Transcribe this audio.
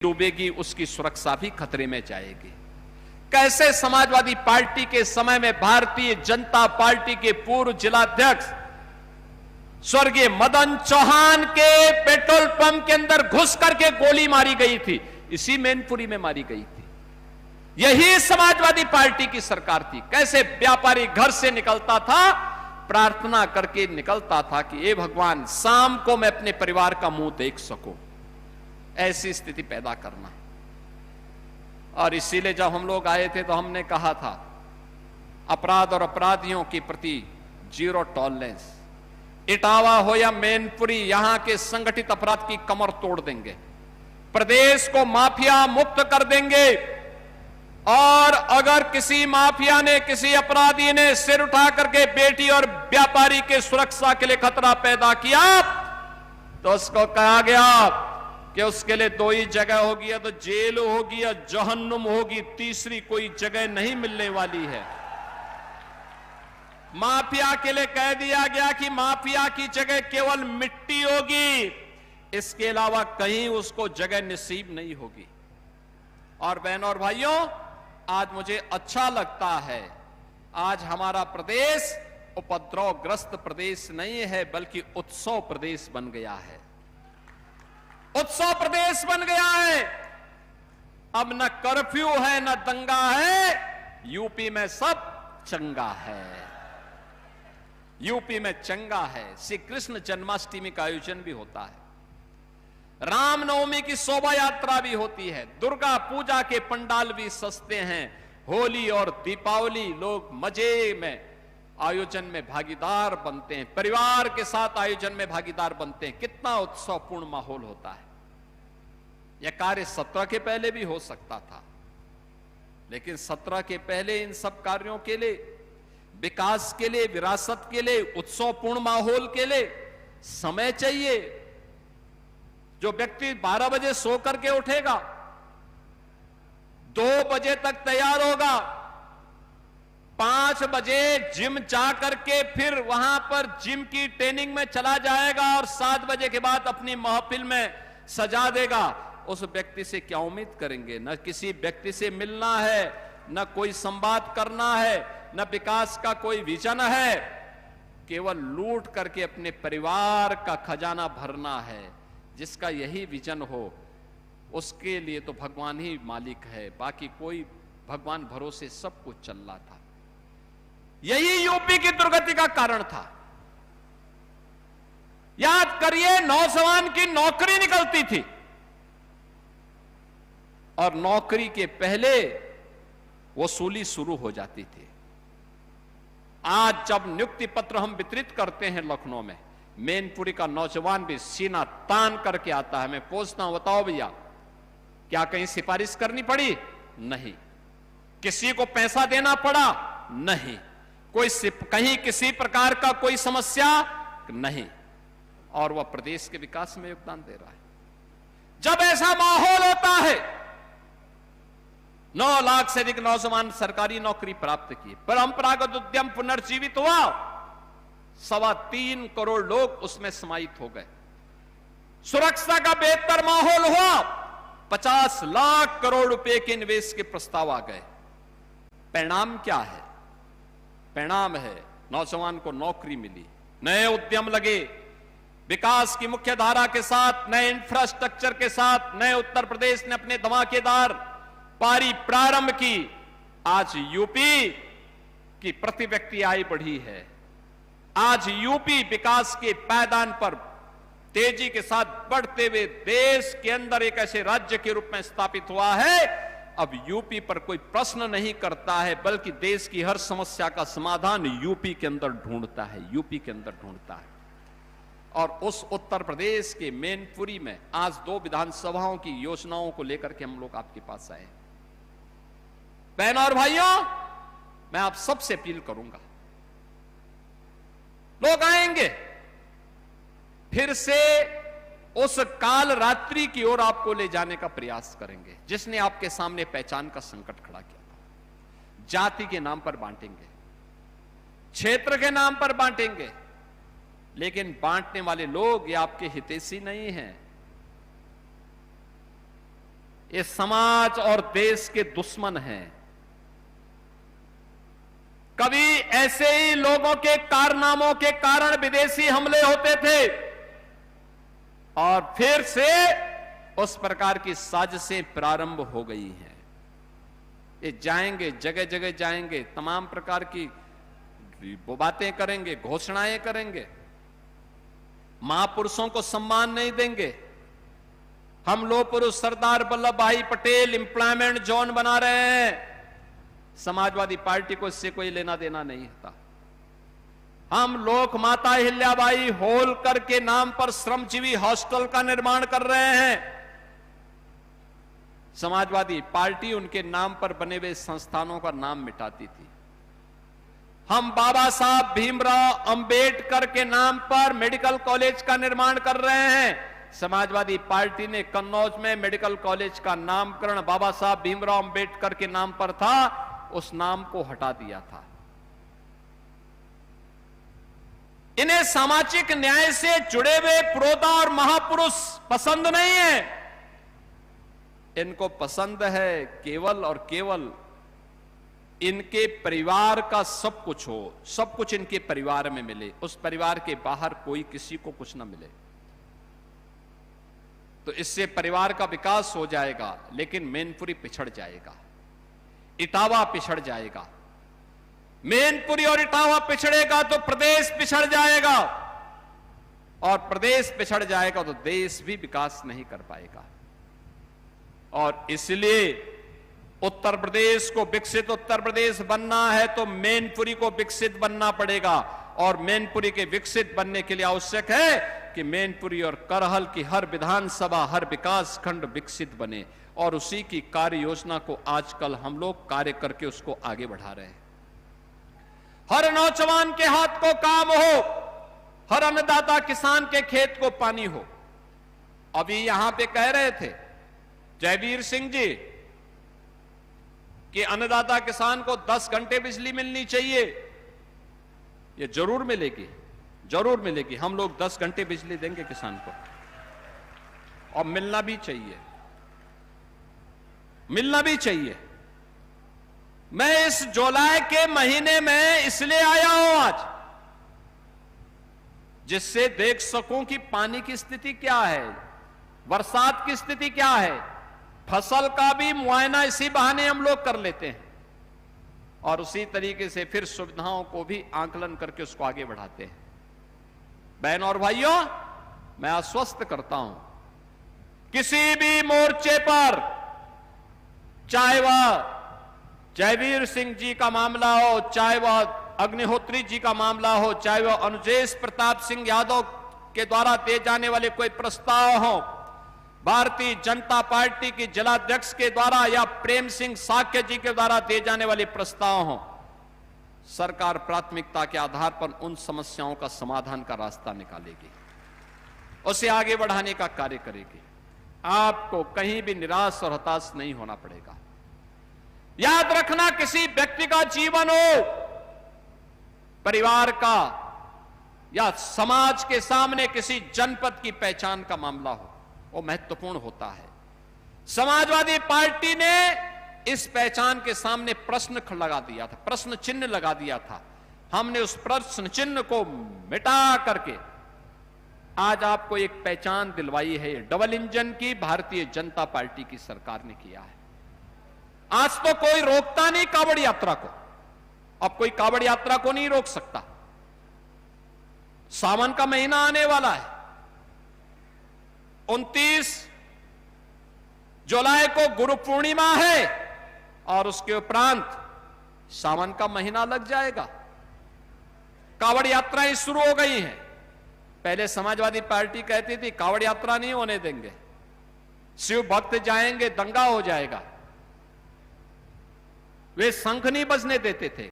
डूबेगी, उसकी सुरक्षा भी खतरे में जाएगी। कैसे समाजवादी पार्टी के समय में भारतीय जनता पार्टी के पूर्व जिलाध्यक्ष स्वर्गीय मदन चौहान के पेट्रोल पंप के अंदर घुस करके गोली मारी गई थी, इसी मैनपुरी में मारी गई थी। यही समाजवादी पार्टी की सरकार थी। कैसे व्यापारी घर से निकलता था, प्रार्थना करके निकलता था कि हे भगवान, शाम को मैं अपने परिवार का मुंह देख सकूं। ऐसी स्थिति पैदा करना। और इसीलिए जब हम लोग आए थे तो हमने कहा था, अपराध और अपराधियों के प्रति जीरो टॉलरेंस। इटावा हो या मैनपुरी, यहां के संगठित अपराध की कमर तोड़ देंगे, प्रदेश को माफिया मुक्त कर देंगे। और अगर किसी माफिया ने, किसी अपराधी ने सिर उठा करके बेटी और व्यापारी के सुरक्षा के लिए खतरा पैदा किया तो उसको कहा गया कि उसके लिए दो ही जगह होगी, या तो जेल होगी या जहन्नुम होगी, तीसरी कोई जगह नहीं मिलने वाली है। माफिया के लिए कह दिया गया कि माफिया की जगह केवल मिट्टी होगी, इसके अलावा कहीं उसको जगह नसीब नहीं होगी। और बहनों और भाइयों, आज मुझे अच्छा लगता है, आज हमारा प्रदेश उपद्रवग्रस्त प्रदेश नहीं है, बल्कि उत्सव प्रदेश बन गया है। उत्सव प्रदेश बन गया है। अब न कर्फ्यू है, न दंगा है, यूपी में सब चंगा है। यूपी में चंगा है। श्री कृष्ण जन्माष्टमी का आयोजन भी होता है, रामनवमी की शोभा यात्रा भी होती है, दुर्गा पूजा के पंडाल भी सस्ते हैं, होली और दीपावली लोग मजे में आयोजन में भागीदार बनते हैं, परिवार के साथ आयोजन में भागीदार बनते हैं। कितना उत्सवपूर्ण माहौल होता है। यह कार्य 17 के पहले भी हो सकता था, लेकिन 17 के पहले इन सब कार्यों के लिए, विकास के लिए, विरासत के लिए, उत्सवपूर्ण माहौल के लिए समय चाहिए। जो व्यक्ति 12 बजे सो करके उठेगा, 2 बजे तक तैयार होगा, 5 बजे जिम जा करके फिर वहां पर जिम की ट्रेनिंग में चला जाएगा और 7 बजे के बाद अपनी महफिल में सजा देगा, उस व्यक्ति से क्या उम्मीद करेंगे? न किसी व्यक्ति से मिलना है, न कोई संवाद करना है, न विकास का कोई विजन है, केवल लूट करके अपने परिवार का खजाना भरना है। जिसका यही विजन हो, उसके लिए तो भगवान ही मालिक है, बाकी कोई भगवान भरोसे सब कुछ चल रहा था। यही यूपी की दुर्गति का कारण था। याद करिए, नौजवान की नौकरी निकलती थी और नौकरी के पहले वसूली शुरू हो जाती थी। आज जब नियुक्ति पत्र हम वितरित करते हैं लखनऊ में, मैनपुरी का नौजवान भी सीना तान करके आता है। मैं पूछता हूं, बताओ भैया, क्या कहीं सिफारिश करनी पड़ी? नहीं। किसी को पैसा देना पड़ा? नहीं। कोई कहीं किसी प्रकार का कोई समस्या नहीं, और वह प्रदेश के विकास में योगदान दे रहा है। जब ऐसा माहौल होता है, 9 लाख से अधिक नौजवान सरकारी नौकरी प्राप्त किए, परंपरागत उद्यम पुनर्जीवित हुआ, 3.25 करोड़ लोग उसमें समाहित हो गए, सुरक्षा का बेहतर माहौल हुआ, 50 लाख करोड़ रुपए के निवेश के प्रस्ताव आ गए। परिणाम क्या है? परिणाम है नौजवान को नौकरी मिली, नए उद्यम लगे, विकास की मुख्य धारा के साथ, नए इंफ्रास्ट्रक्चर के साथ नए उत्तर प्रदेश ने अपने धमाकेदार पारी प्रारंभ की। आज यूपी की प्रति व्यक्ति आय बढ़ी है। आज यूपी विकास के पायदान पर तेजी के साथ बढ़ते हुए देश के अंदर एक ऐसे राज्य के रूप में स्थापित हुआ है। अब यूपी पर कोई प्रश्न नहीं करता है, बल्कि देश की हर समस्या का समाधान यूपी के अंदर ढूंढता है, यूपी के अंदर ढूंढता है। और उस उत्तर प्रदेश के मैनपुरी में आज 2 विधानसभाओं की योजनाओं को लेकर के हम लोग आपके पास आए। बहनों और भाइयों, मैं आप सबसे अपील करूंगा, लोग आएंगे, फिर से उस काल रात्रि की ओर आपको ले जाने का प्रयास करेंगे जिसने आपके सामने पहचान का संकट खड़ा किया था। जाति के नाम पर बांटेंगे, क्षेत्र के नाम पर बांटेंगे, लेकिन बांटने वाले लोग ये आपके हितैषी नहीं हैं। ये समाज और देश के दुश्मन हैं। कभी ऐसे ही लोगों के कारनामों के कारण विदेशी हमले होते थे और फिर से उस प्रकार की साजिशें प्रारंभ हो गई हैं। ये जाएंगे, जगह जगह जाएंगे, तमाम प्रकार की वो बातें करेंगे, घोषणाएं करेंगे, महापुरुषों को सम्मान नहीं देंगे। हम लोग पुरुष सरदार वल्लभ भाई पटेल एम्प्लॉयमेंट जोन बना रहे हैं, समाजवादी पार्टी को इससे कोई लेना देना नहीं था। हम लोक माता अहिल्याबाई होलकर के नाम पर श्रमजीवी हॉस्टल का निर्माण कर रहे हैं, समाजवादी पार्टी उनके नाम पर बने हुए संस्थानों का नाम मिटाती थी। हम बाबा साहब भीमराव अंबेडकर के नाम पर मेडिकल कॉलेज का निर्माण कर रहे हैं, समाजवादी पार्टी ने कन्नौज में मेडिकल कॉलेज का नामकरण बाबा साहब भीमराव अंबेडकर के नाम पर था, उस नाम को हटा दिया था। इन्हें सामाजिक न्याय से जुड़े हुए पुरोधा और महापुरुष पसंद नहीं है। इनको पसंद है केवल और केवल इनके परिवार का सब कुछ हो, सब कुछ इनके परिवार में मिले, उस परिवार के बाहर कोई किसी को कुछ ना मिले। तो इससे परिवार का विकास हो जाएगा, लेकिन मैनपुरी पिछड़ जाएगा, इटावा पिछड़ जाएगा। मैनपुरी और इटावा पिछड़ेगा तो प्रदेश पिछड़ जाएगा, और प्रदेश पिछड़ जाएगा तो देश भी विकास नहीं कर पाएगा। और इसलिए उत्तर प्रदेश को विकसित उत्तर प्रदेश बनना है तो मैनपुरी को विकसित बनना पड़ेगा, और मैनपुरी के विकसित बनने के लिए आवश्यक है कि मैनपुरी और करहल की हर विधानसभा, हर विकास खंड विकसित बने, और उसी की कार्य योजना को आजकल हम लोग कार्य करके उसको आगे बढ़ा रहे हैं। हर नौजवान के हाथ को काम हो, हर अन्नदाता किसान के खेत को पानी हो। अभी यहां पे कह रहे थे जयवीर सिंह जी कि अन्नदाता किसान को 10 घंटे बिजली मिलनी चाहिए। ये जरूर मिलेगी, जरूर मिलेगी। हम लोग 10 घंटे बिजली देंगे किसान को, और मिलना भी चाहिए, मिलना भी चाहिए। मैं इस जुलाई के महीने में इसलिए आया हूं आज, जिससे देख सकूं कि पानी की स्थिति क्या है, बरसात की स्थिति क्या है। फसल का भी मुआयना इसी बहाने हम लोग कर लेते हैं, और उसी तरीके से फिर सुविधाओं को भी आकलन करके उसको आगे बढ़ाते हैं। बहन और भाइयों, मैं आश्वस्त करता हूं, किसी भी मोर्चे पर, चाहे वह जयवीर सिंह जी का मामला हो, चाहे वह अग्निहोत्री जी का मामला हो, चाहे वह अनुजेश प्रताप सिंह यादव के द्वारा दिए जाने वाले कोई प्रस्ताव हो, भारतीय जनता पार्टी की जिलाध्यक्ष के द्वारा या प्रेम सिंह साक्य जी के द्वारा दिए जाने वाले प्रस्ताव हो, सरकार प्राथमिकता के आधार पर उन समस्याओं का समाधान का रास्ता निकालेगी, उसे आगे बढ़ाने का कार्य करेगी। आपको कहीं भी निराश और हताश नहीं होना पड़ेगा। याद रखना, किसी व्यक्ति का जीवन हो, परिवार का या समाज के सामने किसी जनपद की पहचान का मामला हो, वो महत्वपूर्ण होता है। समाजवादी पार्टी ने इस पहचान के सामने प्रश्न लगा दिया था, प्रश्न चिन्ह लगा दिया था। हमने उस प्रश्न चिन्ह को मिटा करके आज आपको एक पहचान दिलवाई है। डबल इंजन की भारतीय जनता पार्टी की सरकार ने किया है। आज तो कोई रोकता नहीं कावड़ यात्रा को, अब कोई कावड़ यात्रा को नहीं रोक सकता। सावन का महीना आने वाला है, 29 जुलाई को गुरु पूर्णिमा है, और उसके उपरांत सावन का महीना लग जाएगा। कावड़ यात्राएं शुरू हो गई हैं। पहले समाजवादी पार्टी कहती थी कावड़ यात्रा नहीं होने देंगे, शिव भक्त जाएंगे दंगा हो जाएगा। वे शंख नहीं बजने देते थे।